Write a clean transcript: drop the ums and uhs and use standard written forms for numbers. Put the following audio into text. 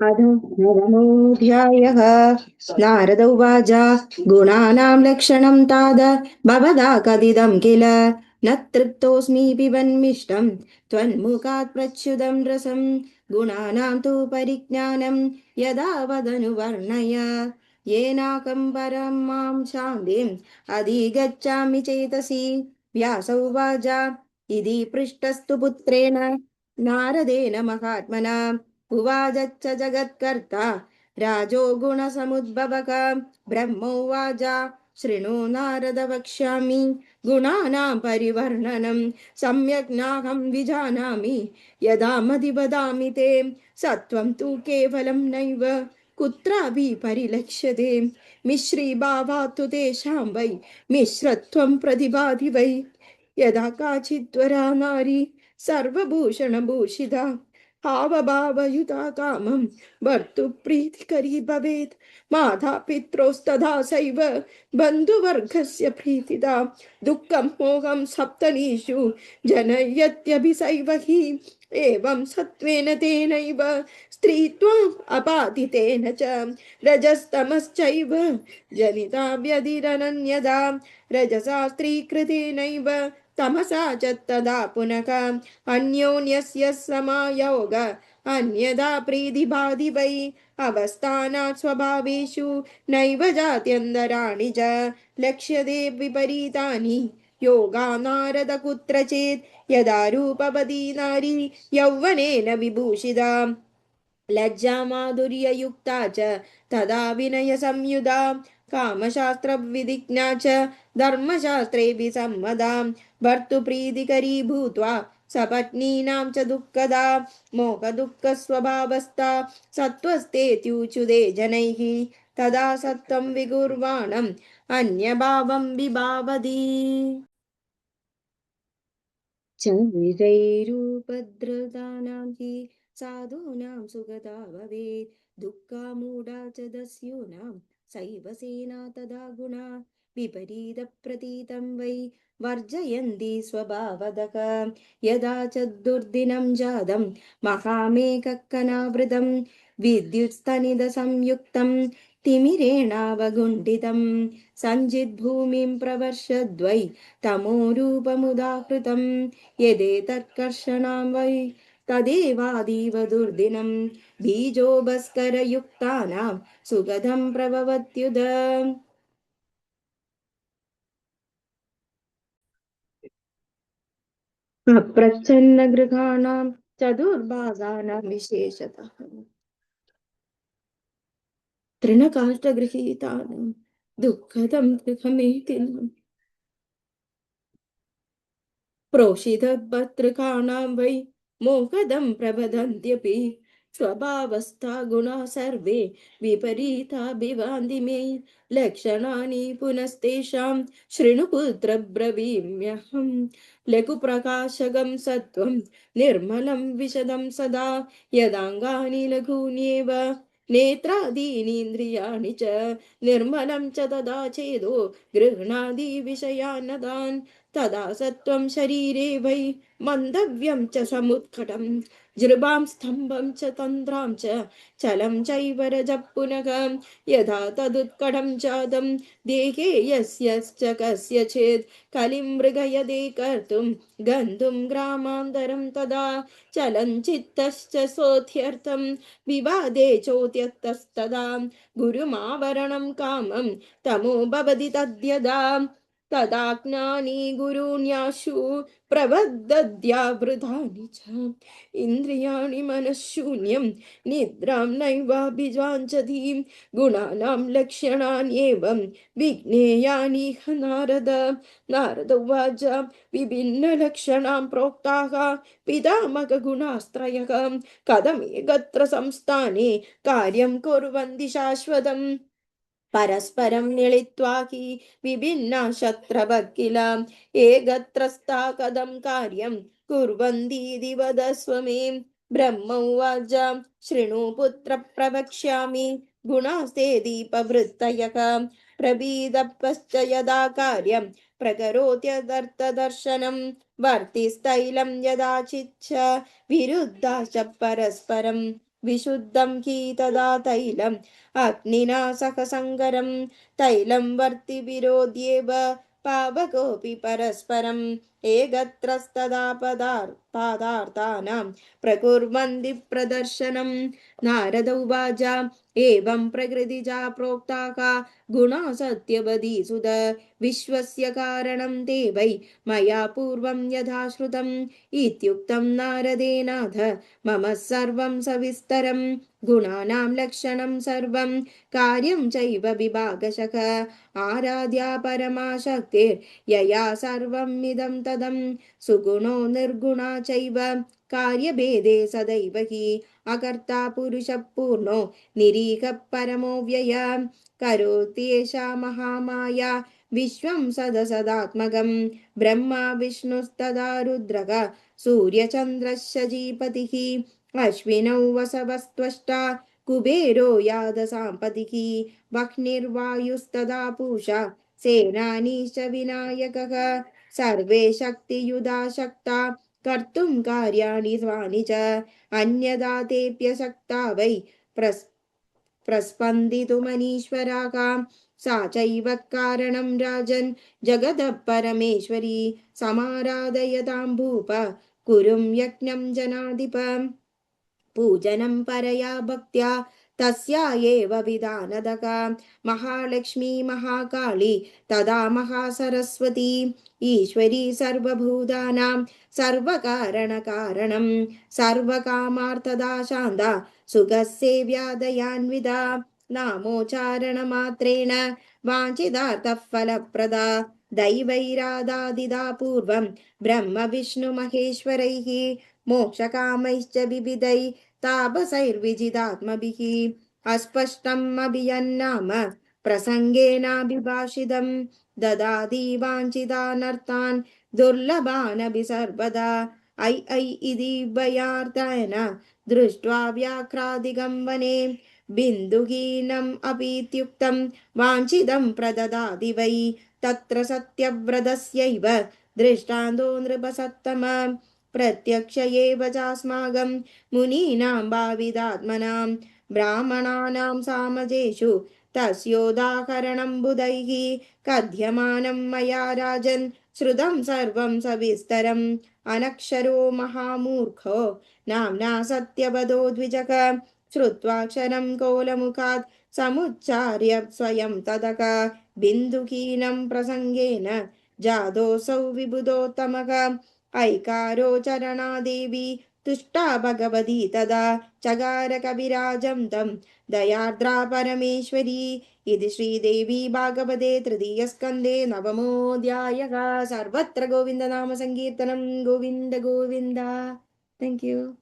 अधो नवमोऽध्यायः। नारद उवाच गुणानां लक्षणं ताद भवदा कथितं किल न तृप्तोऽस्मि पिबन्मिष्टं त्वन्मुखात् प्रच्युतं रसं गुणानां तु परिज्ञानं यदा वदनुवर्णय येनाकं परं मां शान्तिम् अधिगच्छामि चेतसि। व्यास उवाच इति पृष्टस्तु पुत्रेण नारदेन महात्मना उवाच जगत्कर्ता राजो गुणसमुद्भवक ब्रह्मोवाच शृणु नारद वक्ष्यामि गुणानां परिवर्णनं सम्यक् नाहं विजानामि यदा मदि वदामि ते सत्वं तु केवलं नैव कुत्रापि परिलक्ष्यते मिश्रीभावात् तु तेषां वै मिश्रत्वं प्रतिभाति वै यदा काचिद्वरा नारी सर्वभूषणभूषिता हावभावयुता कामं भर्तुप्रीतिकरी भवेत् माता पित्रोस्तथा सैव बन्धुवर्गस्य प्रीतिदा दुःखं मोहं सप्तनीषु जनयत्यभिसैव हि एवं सत्त्वेन तेनैव स्त्रीत्वम् अपातितेन च रजस्तमश्चैव जनिता व्यधिरनन्यदा रजसा स्त्रीकृतेनैव तमसा च तदा पुनः अन्योन्यस्य समायोग अन्यदा प्रीतिबाधि वै अवस्थानात् स्वभावेषु नैव जात्यन्तराणि च लक्ष्यते विपरीतानि योगा नारद कुत्रचित् यदा रूपवती नारी यौवनेन विभूषिता लज्जा माधुर्ययुक्ता च तदा विनयसंयुधा कामशास्त्रविधिज्ञा च धर्मशास्त्रेऽपि सम्मदा भर्तुप्रीतिकरी भूत्वा सपत्नीनां च दुःखदा मोहदुःखस्वभावस्था सत्त्वस्तेत्युच्यते जनैः तदा सत्त्वं विकुर्वाणम् अन्यभावं विभावति चन्द्रैरुपद्रतानां हि साधूनां सुगता भवेत् दुःखामूढा च दस्यूनां सैव सेना तदा गुणा विपरीतप्रतीतं वै वर्जयन्ति स्वभावदः यदा च दुर्दिनं जातं महामेककनावृतं विद्युत्स्तनिदसंयुक्तं तिमिरेणावगुण्डितं सञ्चिद्भूमिं प्रवर्षद्वै तमोरूपमुदाहृतं यदेतत्कर्षणां वै तदेवादीव दुर्दिनं बीजोपस्करयुक्तानां सुगधं प्रभवत्युद अप्रच्छन्नगृहाणां चतुर्भागानां विशेषतः तृणकाष्ठगृहीतानां दुःखदं गृहमेतिनं प्रोषितभर्तृकाणां वै मोहदं प्रवदन्त्यपि स्वभावस्था गुणा सर्वे विपरीता भिवान्ति मे लक्षणानि पुनस्तेषां शृणुपुत्र ब्रवीम्यहं लघुप्रकाशकं सत्त्वं निर्मलं विशदं सदा यदाङ्गानि लघून्येव नेत्रादीनीन्द्रियाणि च निर्मलं च तदा चेदो गृह्णादि विषयानदान् तदा सत्त्वं शरीरे वै मन्दव्यं च समुत्कटं जृभां स्तम्भं च तन्द्रां च चलं चैव रजः पुनः यथा तदुत्कटं जातं देहे यस्यश्च कस्यचित् कलिं मृगयदे कर्तुं गन्तुं ग्रामान्तरं तदा चलञ्चित्तश्च सोऽध्यर्थं विवादे चोद्यतस्तदा गुरुमावरणं कामं तमो भवति तद्यदा तदाज्ञानि गुरूण्याशु प्रबद्धद्यावृतानि च इन्द्रियाणि मनःशून्यं निद्रां नैवाभिजाञ्चति गुणानां लक्षणान्येवं विज्ञेयानिह नारद उवाच विभिन्नलक्षणां प्रोक्ताः पितामहगुणास्त्रयः कथमेकत्र संस्थाने कार्यं कुर्वन्ति शाश्वतम् परस्परं मिलित्वा हि विभिन्ना शत्रवः किल एकत्रस्था कथं कार्यं कुर्वन्तीति वदस्व मे ब्रह्म उवाच शृणु पुत्र प्रवक्ष्यामि गुणास्ते दीपवृत्तयः प्रभीदपश्च यदा कार्यं प्रकरोत्यदर्थदर्शनं वर्तिस्तैलं यदाचिच्छ विरुद्धाश्च परस्परं विशुद्धं हि तदा तैलम् अग्निना सह सङ्गरं तैलं वर्ति विरोध्येव पावकोऽपि परस्परम् एकत्रस्तदा पादार्थानां प्रकुर्वन्ति प्रदर्शनं नारद उवाच एवं प्रकृतिजा प्रोक्ताः गुणा सत्यवती सुत विश्वस्य कारणं ते वै मया पूर्वं यथा श्रुतम् इत्युक्तं नारदेनाथ मम सर्वं सविस्तरं गुणानां लक्षणं सर्वं कार्यं चैव विभागशः आराध्या परमा शक्तिर्यया सर्वमिदं तदं सुगुणो निर्गुणा चैव कार्यभेदे सदैव हि अकर्ता पुरुषः पूर्णो निरीहः परमो व्यय करोति एषा महामाया विश्वं सदसदात्मकं ब्रह्मा विष्णुस्तदा रुद्रः सूर्यचन्द्रस्य जीपतिः अश्विनौ वसवस्त्वष्टा कुबेरो यादसाम्पतिः वह्निर्वायुस्तदा पूषा सेनानीश्च विनायकः सर्वे शक्तियुधा शक्ता कर्तुं कार्याणि स्वानि च अन्यदा तेऽप्यशक्ता वै प्रस्पन्दितुमनीश्वराः सा चैव कारणं राजन् जगतः परमेश्वरी समाराधयतां भूप कुरुं यज्ञं जनाधिप पूजनं परया भक्त्या तस्या एव विधानदका महालक्ष्मी महाकाली तदा महासरस्वती ईश्वरी सर्वभूतानां सर्वकारणकारणं सर्वकामार्थदा शान्ता सुखसेव्या दयान्विता नामोच्चारणमात्रेण वाञ्छितार्थः फलप्रदा दैवैरादादिदा पूर्वं ब्रह्म विष्णुमहेश्वरैः मोक्षकामैश्च विविधै तापसैर्विजितात्मभिः अस्पष्टम् अभियन्नाम प्रसङ्गेनाभिभाषितं ददाति वाञ्छितानर्थान् दुर्लभानपि सर्वदा ऐ ऐ इति भयार्थेन दृष्ट्वा व्याघ्रादिकं वने बिन्दुहीनम् अपीत्युक्तं वाञ्छितं प्रददाति वै तत्र सत्यव्रतस्यैव दृष्टान्तो नृपसत्तम प्रत्यक्ष एव चास्माकं मुनीनां भावितात्मनां ब्राह्मणानां सामजेषु तस्योदाहरणं बुधैः कथ्यमानं मया राजन् श्रुतं सर्वं सविस्तरम् अनक्षरो महामूर्खो नाम्ना सत्यवदो द्विजः श्रुत्वाक्षरं कोलमुखात् समुच्चार्य स्वयं तदक बिन्दुहीनं प्रसङ्गेन जातोऽसौ विबुधोत्तमः ऐकारो चरणादेवी तुष्टा भगवती तदा चकार कविराजं तं दयार्द्रा परमेश्वरी इति श्रीदेवी भागवते तृतीयस्कन्धे नवमोऽध्यायः सर्वत्र गोविन्दनाम सङ्कीर्तनं गोविन्द गोविन्द थैंक यू।